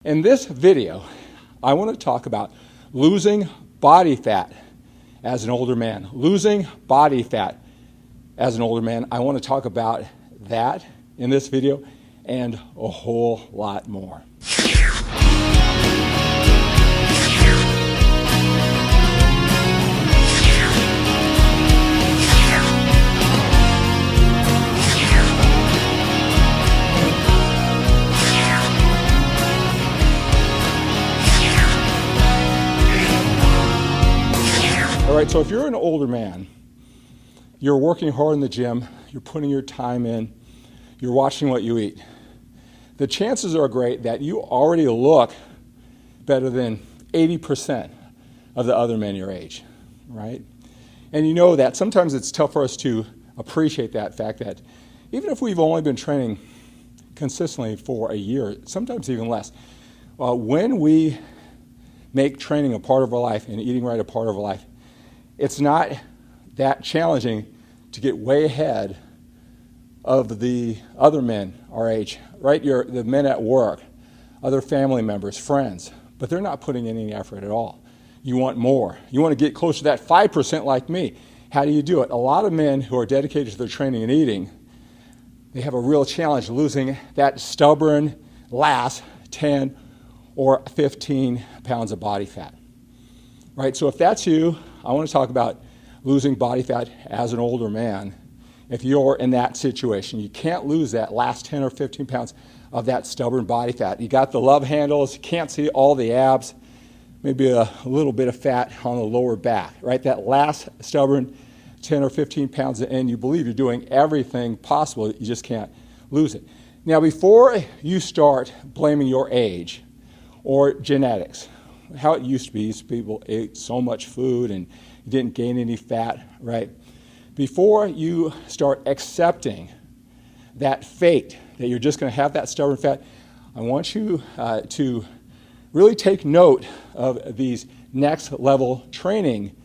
In this video, I want to talk about losing body fat as an older man. Losing body fat as an older man. I want to talk about that in this video and a whole lot more. All right, so if you're an older man, you're working hard in the gym, you're putting your time in, you're watching what you eat, the chances are great that you already look better than 80% of the other men your age, right? And you know that sometimes it's tough for us to appreciate that fact that even if we've only been training consistently for a year, sometimes even less, when we make training a part of our life and eating right a part of our life, it's not that challenging to get way ahead of the other men our age, right? The men at work, other family members, friends, but they're not putting in any effort at all. You want more. You want to get closer to that 5% like me. How do you do it? A lot of men who are dedicated to their training and eating, they have a real challenge losing that stubborn last 10 or 15 pounds of body fat, right? So if that's you, I want to talk about losing body fat as an older man. If you're in that situation, you can't lose that last 10 or 15 pounds of that stubborn body fat. You got the love handles, you can't see all the abs, maybe a little bit of fat on the lower back, right? That last stubborn 10 or 15 pounds, and you believe you're doing everything possible, you just can't lose it. Now, before you start blaming your age or genetics, how it used to be people ate so much food and you didn't gain any fat, right? Before you start accepting that fate, that you're just going to have that stubborn fat, I want you to really take note of these next level training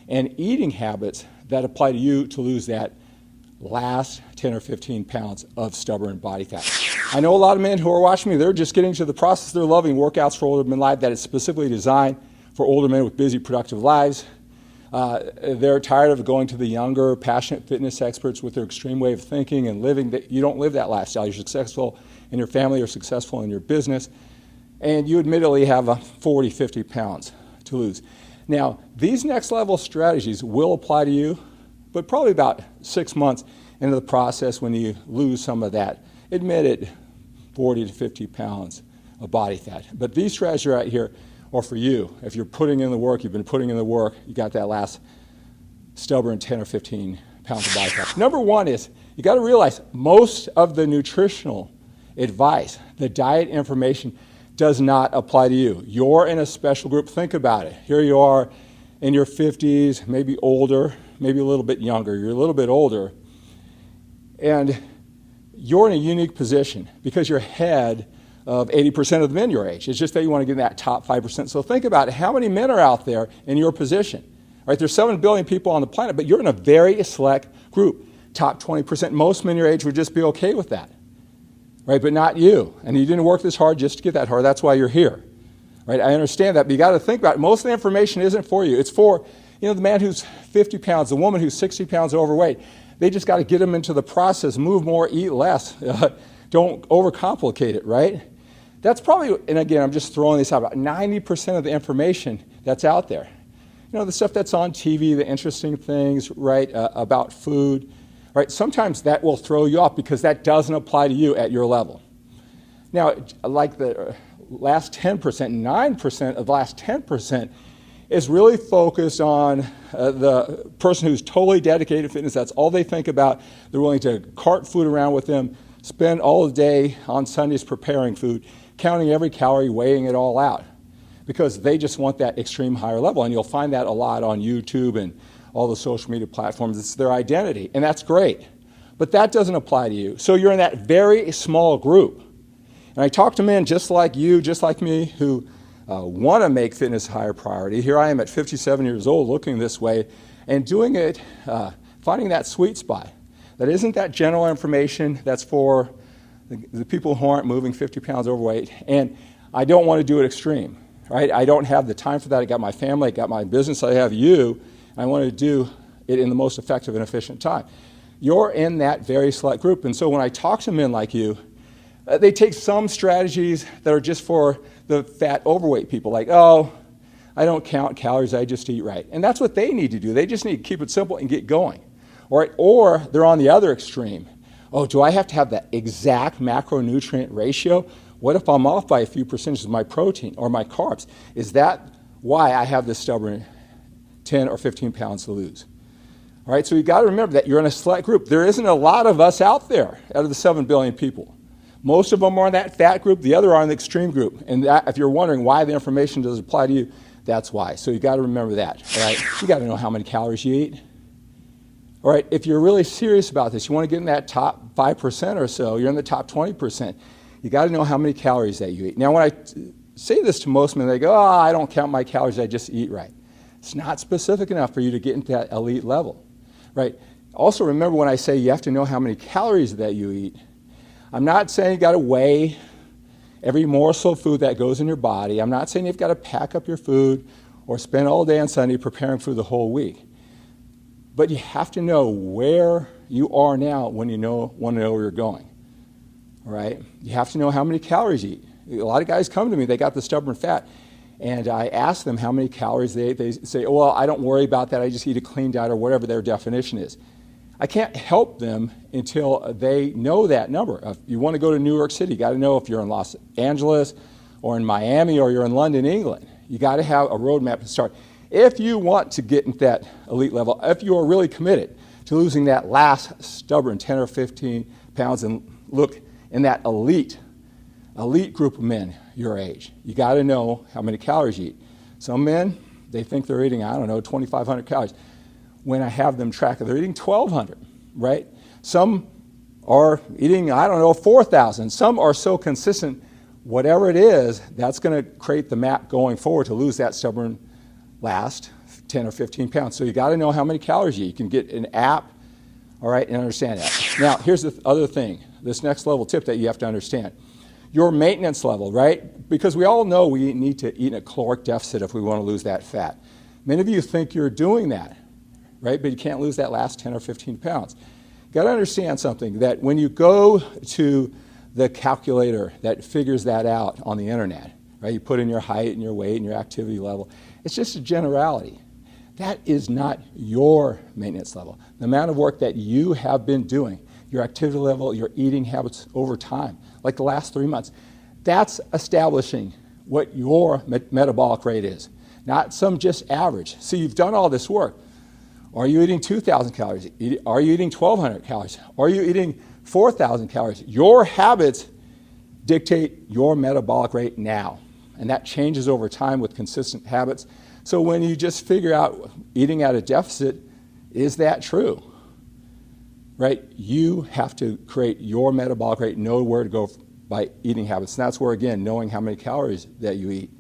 and eating habits that apply to you to lose that last 10 or 15 pounds of stubborn body fat. I know a lot of men who are watching me, they're just getting to the process. They're loving workouts for older men live that is specifically designed for older men with busy, productive lives. They're tired of going to the younger, passionate fitness experts with their extreme way of thinking and living. You don't live that lifestyle. You're successful in your family, you're successful in your business, and you admittedly have 40, 50 pounds to lose. Now, these next level strategies will apply to you, but probably about 6 months into the process when you lose some of that admitted 40 to 50 pounds of body fat. But these strategies right here are for you. If you're putting in the work, you've been putting in the work, you got that last stubborn 10 or 15 pounds of body fat. Number one is you got to realize most of the nutritional advice, the diet information, does not apply to you. You're in a special group. Think about it. Here you are in your 50s, maybe older, maybe a little bit younger. You're a little bit older. And you're in a unique position because you're ahead of 80% of the men your age. It's just that you want to get in that top 5%. So think about it. How many men are out there in your position? Right? There's 7 billion people on the planet, but you're in a very select group, top 20%. Most men your age would just be okay with that, right? But not you. And you didn't work this hard just to get that hard. That's why you're here, right? I understand that, but you got to think about it. Most of the information isn't for you. It's for, the man who's 50 pounds, the woman who's 60 pounds overweight. They just got to get them into the process, move more, eat less. Don't overcomplicate it, right? That's probably, and again, I'm just throwing this out, about 90% of the information that's out there. The stuff that's on TV, the interesting things, right, about food, right? Sometimes that will throw you off because that doesn't apply to you at your level. Now, like the last 10%, 9% of the last 10% is really focused on the person who's totally dedicated to fitness. That's all they think about. They're willing to cart food around with them, spend all the day on Sundays preparing food, counting every calorie, weighing it all out, because they just want that extreme higher level. And you'll find that a lot on YouTube and all the social media platforms. It's their identity, and that's great. But that doesn't apply to you. So you're in that very small group. And I talk to men just like you, just like me, who want to make fitness a higher priority. Here I am at 57 years old looking this way and doing it, finding that sweet spot. That isn't that general information that's for the people who aren't moving 50 pounds overweight. And I don't want to do it extreme, right? I don't have the time for that. I got my family, I got my business, I have you, and I want to do it in the most effective and efficient time. You're in that very select group, and so when I talk to men like you, they take some strategies that are just for the fat, overweight people, like, oh, I don't count calories, I just eat right. And that's what they need to do. They just need to keep it simple and get going. All right? Or they're on the other extreme. Oh, do I have to have that exact macronutrient ratio? What if I'm off by a few percentages of my protein or my carbs? Is that why I have this stubborn 10 or 15 pounds to lose? All right, so you've got to remember that you're in a select group. There isn't a lot of us out there out of the 7 billion people. Most of them are in that fat group, the other are in the extreme group. And that, if you're wondering why the information doesn't apply to you, that's why. So you've got to remember that. All right, you got to know how many calories you eat. All right, if you're really serious about this, you want to get in that top 5% or so, you're in the top 20%, you got to know how many calories that you eat. Now, when I say this to most men, they go, oh, I don't count my calories, I just eat right. It's not specific enough for you to get into that elite level, right? Also, remember when I say you have to know how many calories that you eat, I'm not saying you got to weigh every morsel of food that goes in your body. I'm not saying you've got to pack up your food or spend all day on Sunday preparing for the whole week. But you have to know where you are now when you want to know where you're going. All right? You have to know how many calories you eat. A lot of guys come to me, they got the stubborn fat, and I ask them how many calories they eat. They say, oh, well, I don't worry about that. I just eat a clean diet or whatever their definition is. I can't help them until they know that number. If you want to go to New York City, you got to know if you're in Los Angeles or in Miami or you're in London, England. You got to have a roadmap to start. If you want to get into that elite level, if you are really committed to losing that last stubborn 10 or 15 pounds and look in that elite group of men your age, you got to know how many calories you eat. Some men, they think they're eating, 2,500 calories. When I have them track it, they're eating 1,200, right? Some are eating, 4,000. Some are so consistent, whatever it is, that's going to create the map going forward to lose that stubborn last 10 or 15 pounds. So you got to know how many calories you eat. You can get an app, all right, and understand that. Now, here's the other thing, this next level tip that you have to understand. Your maintenance level, right? Because we all know we need to eat in a caloric deficit if we want to lose that fat. Many of you think you're doing that, right? But you can't lose that last 10 or 15 pounds. You got to understand something, that when you go to the calculator that figures that out on the internet, right? You put in your height and your weight and your activity level. It's just a generality. That is not your maintenance level. The amount of work that you have been doing, your activity level, your eating habits over time, like the last 3 months, that's establishing what your metabolic rate is, not some just average. So you've done all this work. Are you eating 2,000 calories? Are you eating 1,200 calories? Are you eating 4,000 calories? Your habits dictate your metabolic rate now, and that changes over time with consistent habits. So when you just figure out eating at a deficit, is that true? Right? You have to create your metabolic rate, know where to go by eating habits. And that's where, again, knowing how many calories that you eat,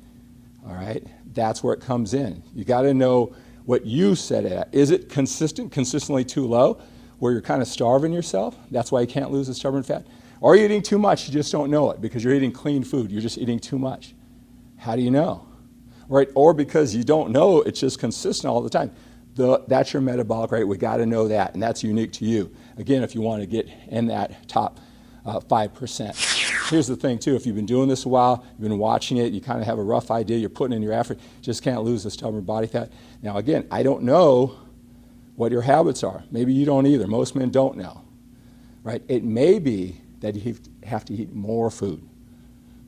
all right? That's where it comes in. You got to know what you set it at. Is it consistently too low, where you're kind of starving yourself? That's why you can't lose the stubborn fat. Or are you eating too much, you just don't know it because you're eating clean food, you're just eating too much. How do you know? Right? Or because you don't know, it's just consistent all the time. That's your metabolic rate. We got to know that, and that's unique to you. Again, if you want to get in that top 5%. Here's the thing, too. If you've been doing this a while, you've been watching it, you kind of have a rough idea, you're putting in your effort, just can't lose the stubborn body fat. Now, again, I don't know what your habits are. Maybe you don't either. Most men don't know. Right? It may be that you have to eat more food,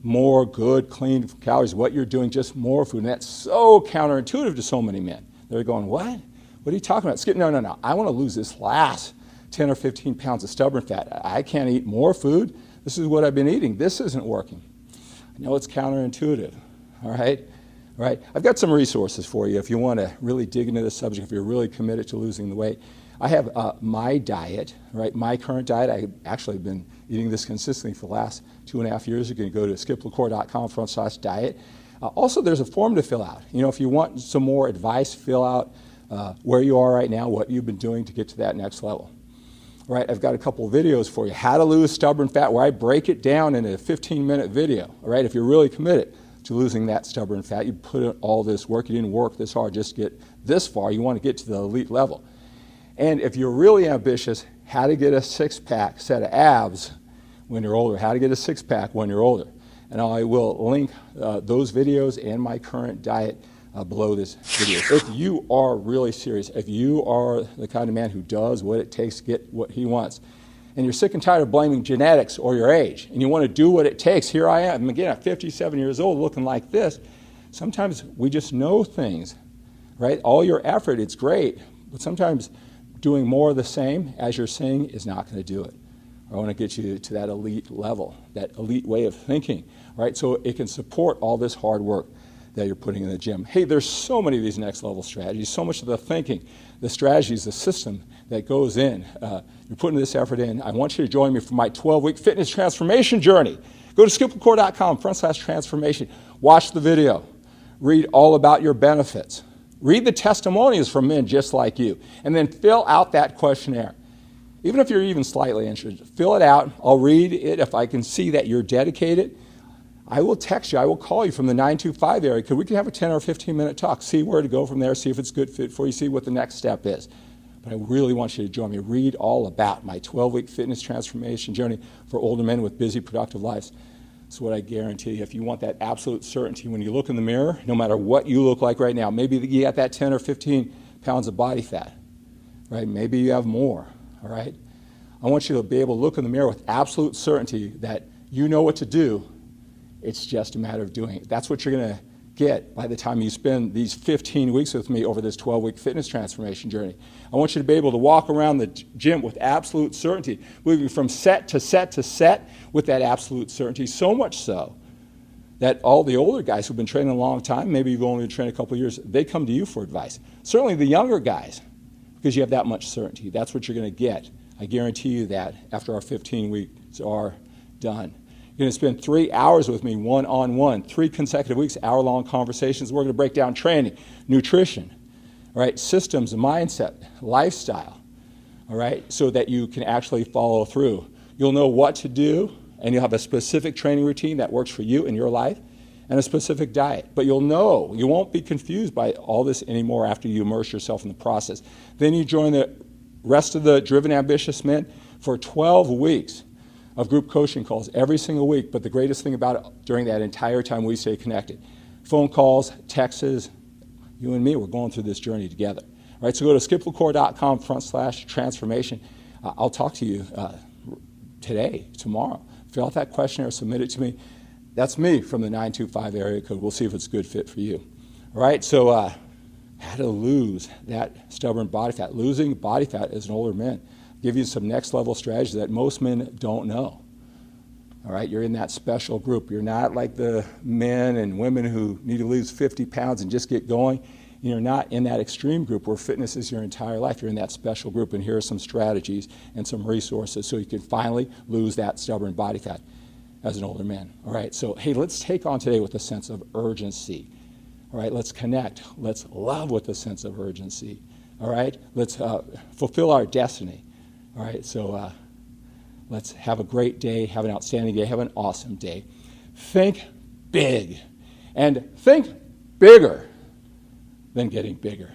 more good, clean calories. What you're doing, just more food. And that's so counterintuitive to so many men. They're going, what? What are you talking about? No. I want to lose this last 10 or 15 pounds of stubborn fat. I can't eat more food. This is what I've been eating. This isn't working. I know it's counterintuitive. All right? All right? I've got some resources for you if you want to really dig into this subject, if you're really committed to losing the weight. I have my diet, right? My current diet. I've actually been eating this consistently for the last 2.5 years. You can go to skiplacour.com/diet. Also, there's a form to fill out. You know, if you want some more advice, fill out where you are right now, what you've been doing to get to that next level. All right, I've got a couple of videos for you. How to lose stubborn fat, where I break it down in a 15-minute video. All right, if you're really committed, to losing that stubborn fat. You put in all this work. You didn't work this hard just to get this far. You want to get to the elite level. And if you're really ambitious, how to get a six-pack set of abs when you're older, how to get a six-pack when you're older. And I will link those videos and my current diet below this video. If you are really serious, if you are the kind of man who does what it takes to get what he wants, and you're sick and tired of blaming genetics or your age, and you want to do what it takes, here I am, again, at 57 years old, looking like this. Sometimes we just know things, right? All your effort, it's great, but sometimes doing more of the same as you're saying is not going to do it. I want to get you to that elite level, that elite way of thinking, right? So it can support all this hard work that you're putting in the gym. Hey, there's so many of these next level strategies, so much of the thinking, the strategies, the system that goes in. You're putting this effort in. I want you to join me for my 12-week fitness transformation journey. Go to skiplecour.com/transformation. Watch the video. Read all about your benefits. Read the testimonials from men just like you. And then fill out that questionnaire. Even if you're even slightly interested, fill it out. I'll read it. If I can see that you're dedicated, I will text you. I will call you from the 925 area. We can have a 10 or 15-minute talk. See where to go from there. See if it's a good fit for you. See what the next step is. But I really want you to join me. Read all about my 12-week fitness transformation journey for older men with busy, productive lives. That's what I guarantee you. If you want that absolute certainty when you look in the mirror, no matter what you look like right now, maybe you got that 10 or 15 pounds of body fat, right? Maybe you have more, all right? I want you to be able to look in the mirror with absolute certainty that you know what to do. It's just a matter of doing it. That's what you're going to get by the time you spend these 15 weeks with me over this 12-week fitness transformation journey. I want you to be able to walk around the gym with absolute certainty, moving from set to set to set with that absolute certainty, so much so that all the older guys who've been training a long time, maybe you've only been training a couple of years, they come to you for advice. Certainly the younger guys, because you have that much certainty. That's what you're going to get. I guarantee you that after our 15 weeks are done. You're going to spend 3 hours with me one-on-one, 3 consecutive weeks, hour-long conversations. We're going to break down training, nutrition, all right, systems, mindset, lifestyle, all right, so that you can actually follow through. You'll know what to do, and you'll have a specific training routine that works for you in your life and a specific diet. But you'll know, you won't be confused by all this anymore after you immerse yourself in the process. Then you join the rest of the driven, ambitious men for 12 weeks of group coaching calls every single week. But the greatest thing about it, during that entire time, we stay connected. Phone calls, texts, you and me, we're going through this journey together. All right, so go to skiplecour.com/transformation. I'll talk to you today, tomorrow. Fill out that questionnaire, submit it to me. That's me from the 925 area code. We'll see if it's a good fit for you. All right, so how to lose that stubborn body fat. Losing body fat as an older man. Give you some next level strategies that most men don't know. All right, you're in that special group. You're not like the men and women who need to lose 50 pounds and just get going. You're not in that extreme group where fitness is your entire life. You're in that special group, and here are some strategies and some resources so you can finally lose that stubborn body fat as an older man. All right, so hey, let's take on today with a sense of urgency. All right, let's connect. Let's love with a sense of urgency. All right, let's fulfill our destiny. All right, so let's have a great day, have an outstanding day, have an awesome day. Think big, and think bigger than getting bigger.